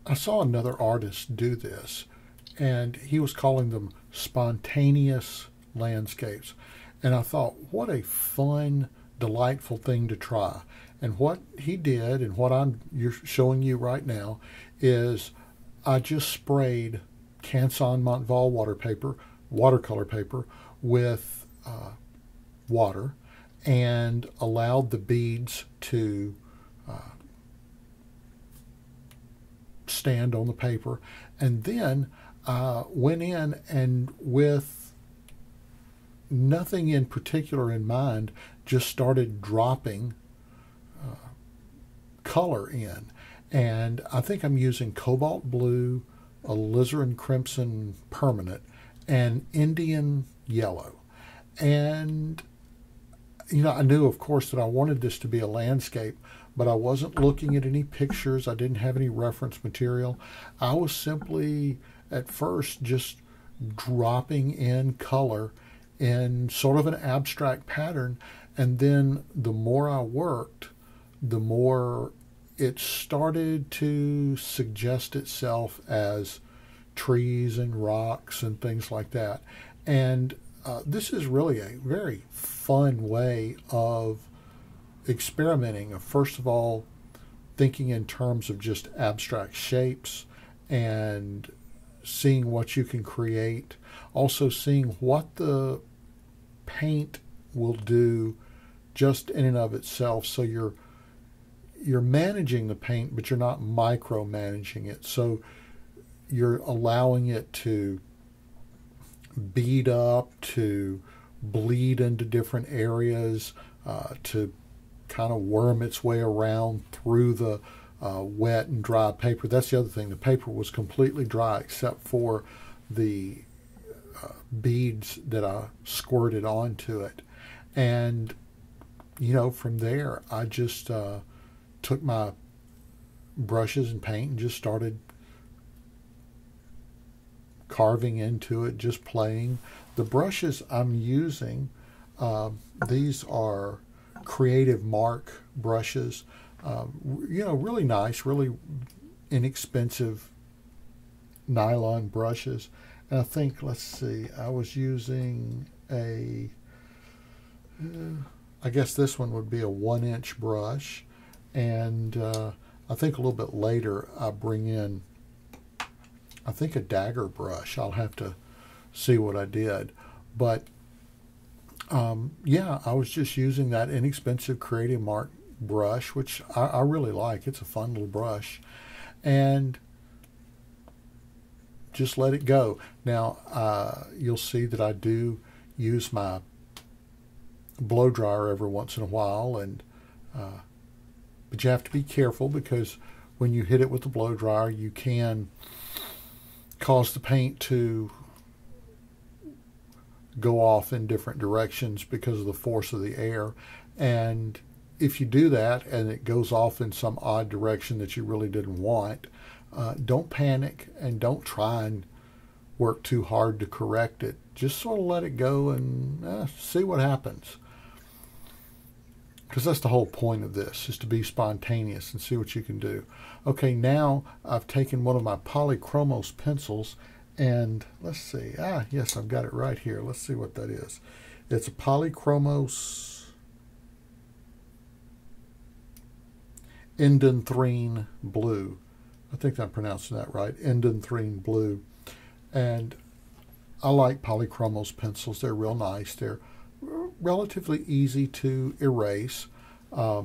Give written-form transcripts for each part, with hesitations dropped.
I saw another artist do this, and he was calling them spontaneous landscapes. And I thought, what a fun, delightful thing to try. And what he did, and what you're showing you right now, is I just sprayed casein Montval watercolor paper, with water, and allowed the beads to stand on the paper, and then went in and, with nothing in particular in mind, just started dropping color in. And I think I'm using cobalt blue, alizarin crimson permanent, and Indian yellow. And I knew, of course, that I wanted this to be a landscape, but I wasn't looking at any pictures. I didn't have any reference material. I was simply, at first, just dropping in color in sort of an abstract pattern. And then the more I worked, the more it started to suggest itself as trees and rocks and things like that. And this is really a very fun way of experimenting. First of all, thinking in terms of just abstract shapes and seeing what you can create. Also seeing what the paint will do just in and of itself. So you're managing the paint, but you're not micromanaging it. So you're allowing it to bead up, to bleed into different areas, to kind of worm its way around through the wet and dry paper. That's the other thing. The paper was completely dry except for the beads that I squirted onto it. And, from there, I just took my brushes and paint and just started carving into it, just playing. The brushes I'm using, these are Creative Mark brushes, really nice, really inexpensive nylon brushes. And I think, let's see, I was using I guess this one would be a 1-inch brush. And I think a little bit later I bring in, I think, a dagger brush. I'll have to see what I did. But yeah, I was just using that inexpensive Creative Mark brush, which I really like. It's a fun little brush. And just let it go. Now, you'll see that I do use my blow dryer every once in a while, and but you have to be careful, because when you hit it with the blow dryer, you can cause the paint to go off in different directions because of the force of the air. And if you do that and it goes off in some odd direction that you really didn't want, don't panic and don't try and work too hard to correct it. Just sort of let it go and see what happens. Because that's the whole point of this, is to be spontaneous and see what you can do. Okay, now I've taken one of my polychromos pencils, and let's see. Yes, I've got it right here. Let's see what that is. It's a polychromos endothrine blue. I think I'm pronouncing that right. Endothrine blue. And I like polychromos pencils. They're real nice. They're relatively easy to erase. I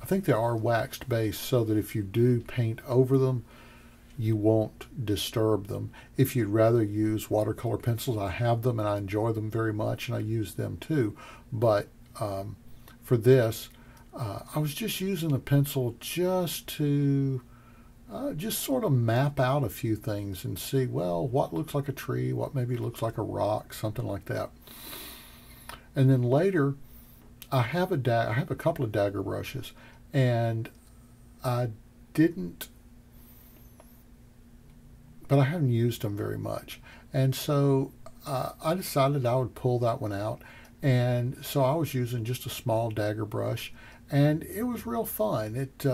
think they are waxed base, so that if you do paint over them, you won't disturb them. If you'd rather use watercolor pencils, I have them and I enjoy them very much, and I use them too. But for this, I was just using the pencil just to just sort of map out a few things and see, well, what looks like a tree, what maybe looks like a rock, something like that. And then later, I have a couple of dagger brushes, and I haven't used them very much. And so I decided I would pull that one out. And so I was using just a small dagger brush, and it was real fun. It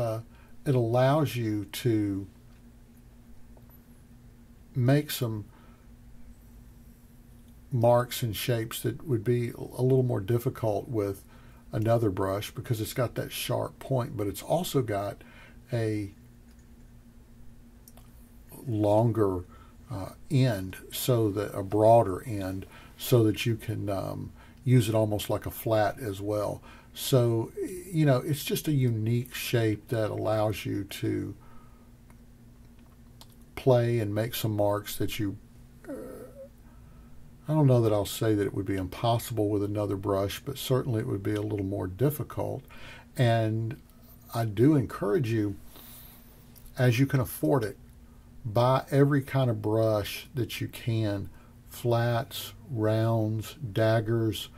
allows you to make some marks and shapes that would be a little more difficult with another brush because it's got that sharp point, but it's also got a longer end, so that a broader end, so that you can use it almost like a flat as well. So, you know, it's just a unique shape that allows you to play and make some marks that you I don't know that I'll say that it would be impossible with another brush, but certainly it would be a little more difficult. And I do encourage you, as you can afford it, buy every kind of brush that you can, flats, rounds, daggers.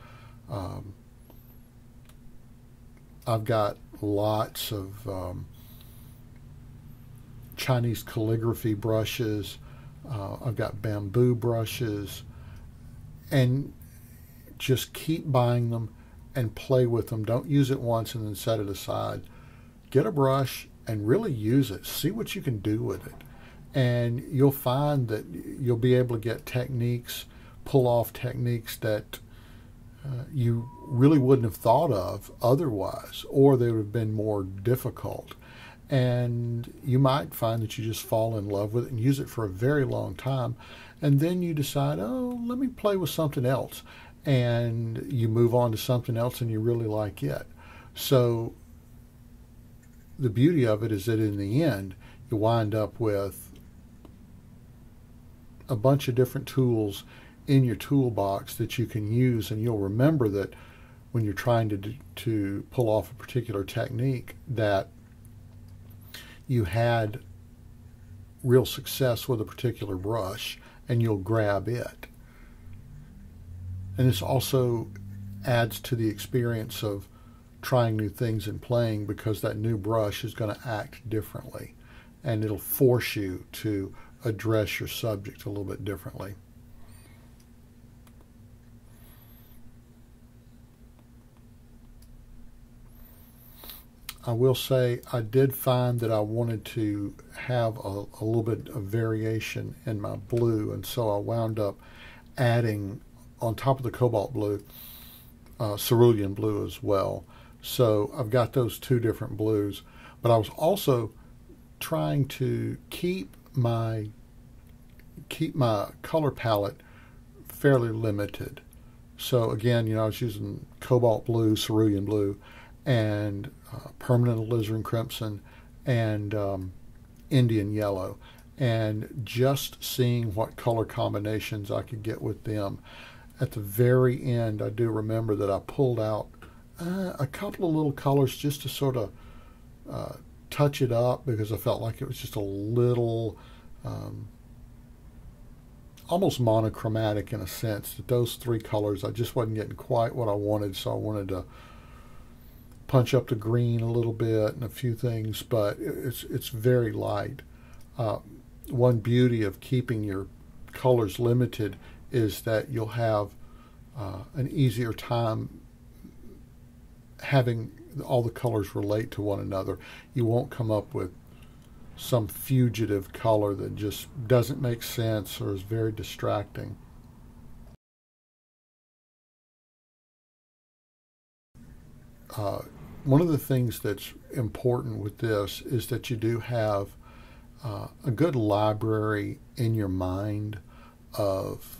I've got lots of Chinese calligraphy brushes. I've got bamboo brushes. And just keep buying them and play with them. Don't use it once and then set it aside. Get a brush and really use it. See what you can do with it. And you'll find that you'll be able to get techniques, pull off techniques that you really wouldn't have thought of otherwise, or they would have been more difficult. And you might find that you just fall in love with it and use it for a very long time. And then you decide, oh, let me play with something else. And you move on to something else and you really like it. So the beauty of it is that in the end, you wind up with a bunch of different tools in your toolbox that you can use. And you'll remember that when you're trying to pull off a particular technique, that you had real success with a particular brush, and you'll grab it. And this also adds to the experience of trying new things and playing, because that new brush is going to act differently, and it'll force you to address your subject a little bit differently. I will say I did find that I wanted to have a little bit of variation in my blue, and so I wound up adding, on top of the cobalt blue, cerulean blue as well. So I've got those two different blues, but I was also trying to keep my color palette fairly limited. So again, you know, I was using cobalt blue, cerulean blue, and permanent alizarin crimson, and Indian yellow, and just seeing what color combinations I could get with them. At the very end, I do remember that I pulled out a couple of little colors just to sort of touch it up, because I felt like it was just a little almost monochromatic in a sense, that those three colors, I just wasn't getting quite what I wanted, so I wanted to punch up the green a little bit and a few things, but it's very light. One beauty of keeping your colors limited is that you'll have an easier time having all the colors relate to one another. You won't come up with some fugitive color that just doesn't make sense or is very distracting. One of the things that's important with this is that you do have a good library in your mind of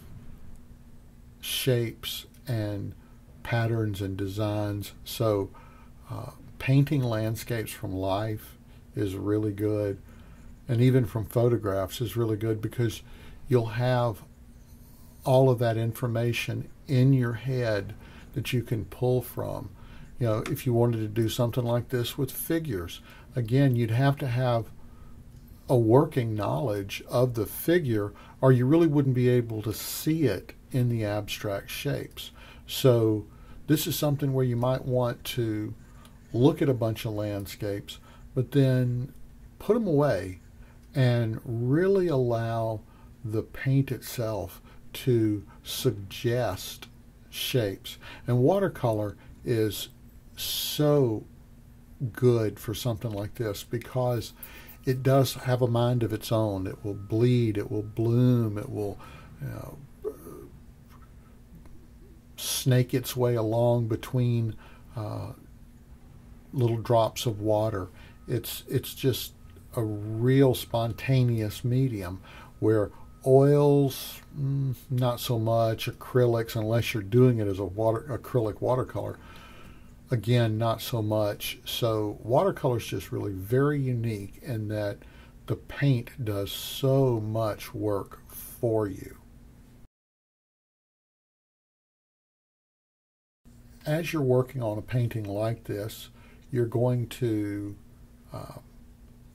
shapes and patterns and designs. So painting landscapes from life is really good, and even from photographs is really good, because you'll have all of that information in your head that you can pull from. You know, if you wanted to do something like this with figures, again, you'd have to have a working knowledge of the figure, or you really wouldn't be able to see it in the abstract shapes. So this is something where you might want to look at a bunch of landscapes, but then put them away and really allow the paint itself to suggest shapes. And watercolor is so good for something like this, because it does have a mind of its own. It will bleed, it will bloom, it will, you know, snake its way along between little drops of water. It's just a real spontaneous medium, where oils, not so much. Acrylics, unless you're doing it as a acrylic watercolor, again, not so much. So watercolor is just really very unique in that the paint does so much work for you. As you're working on a painting like this, you're going to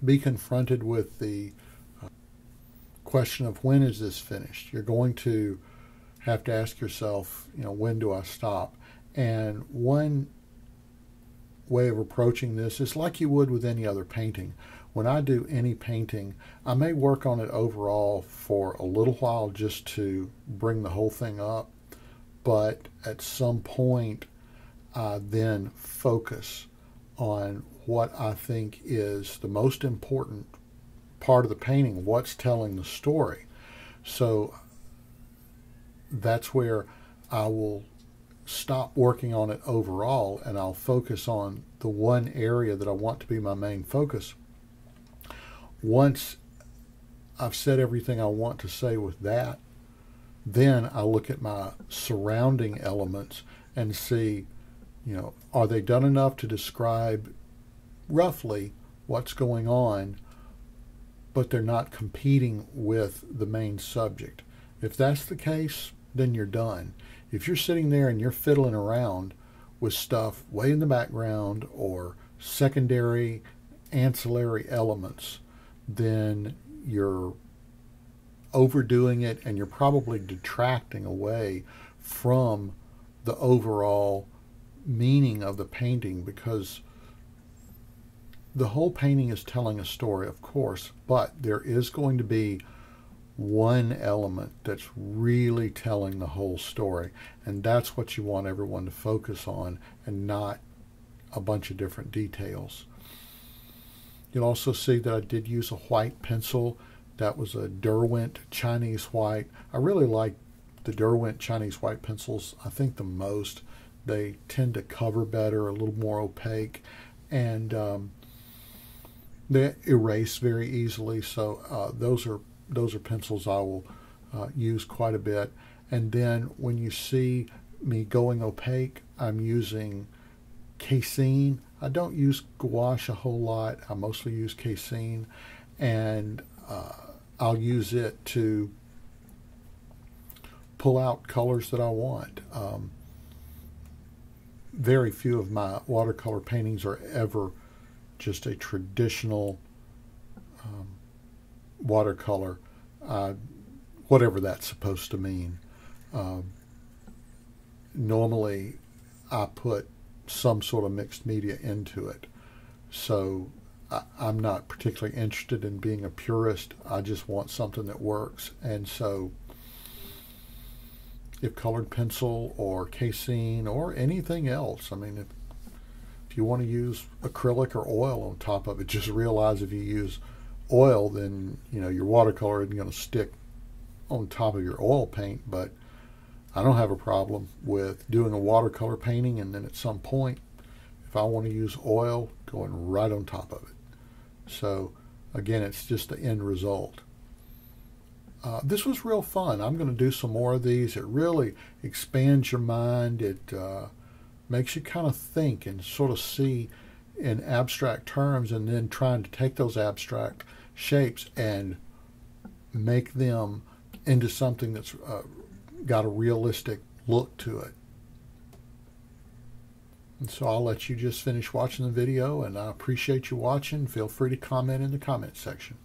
be confronted with the question of, when is this finished? You're going to have to ask yourself, you know, when do I stop? And one way of approaching this is like you would with any other painting. When I do any painting, I may work on it overall for a little while just to bring the whole thing up, but at some point I then focus on what I think is the most important part of the painting, what's telling the story. So that's where I will stop working on it overall, and I'll focus on the one area that I want to be my main focus. Once I've said everything I want to say with that, then I look at my surrounding elements and see, you know, are they done enough to describe roughly what's going on, but they're not competing with the main subject. If that's the case, then you're done. If you're sitting there and you're fiddling around with stuff way in the background or secondary, ancillary elements, then you're overdoing it, and you're probably detracting away from the overall meaning of the painting, because the whole painting is telling a story, of course, but there is going to be one element that's really telling the whole story, and that's what you want everyone to focus on, and not a bunch of different details. You'll also see that I did use a white pencil. That was a Derwent Chinese white. I really like the Derwent Chinese white pencils, I think, the most. They tend to cover better, a little more opaque, and they erase very easily. So those are pencils I will use quite a bit. And then when you see me going opaque, I'm using casein. I don't use gouache a whole lot. I mostly use casein, and I'll use it to pull out colors that I want. Very few of my watercolor paintings are ever just a traditional watercolor, whatever that's supposed to mean. Normally I put some sort of mixed media into it, so I'm not particularly interested in being a purist. I just want something that works. And so if colored pencil or casein or anything else, I mean, if you want to use acrylic or oil on top of it, just realize if you use oil, then you know your watercolor isn't going to stick on top of your oil paint. But I don't have a problem with doing a watercolor painting, and then at some point, if I want to use oil, going right on top of it. So again, it's just the end result. This was real fun. I'm going to do some more of these. It really expands your mind. It makes you kind of think and sort of see in abstract terms, and then trying to take those abstract shapes and make them into something that's got a realistic look to it. And so I'll let you just finish watching the video, and I appreciate you watching. Feel free to comment in the comment section.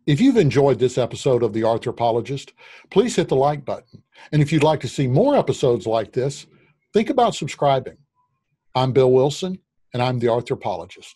If you've enjoyed this episode of The Arthropologist, please hit the like button. And if you'd like to see more episodes like this, think about subscribing. I'm Bill Wilson, and I'm The Arthropologist.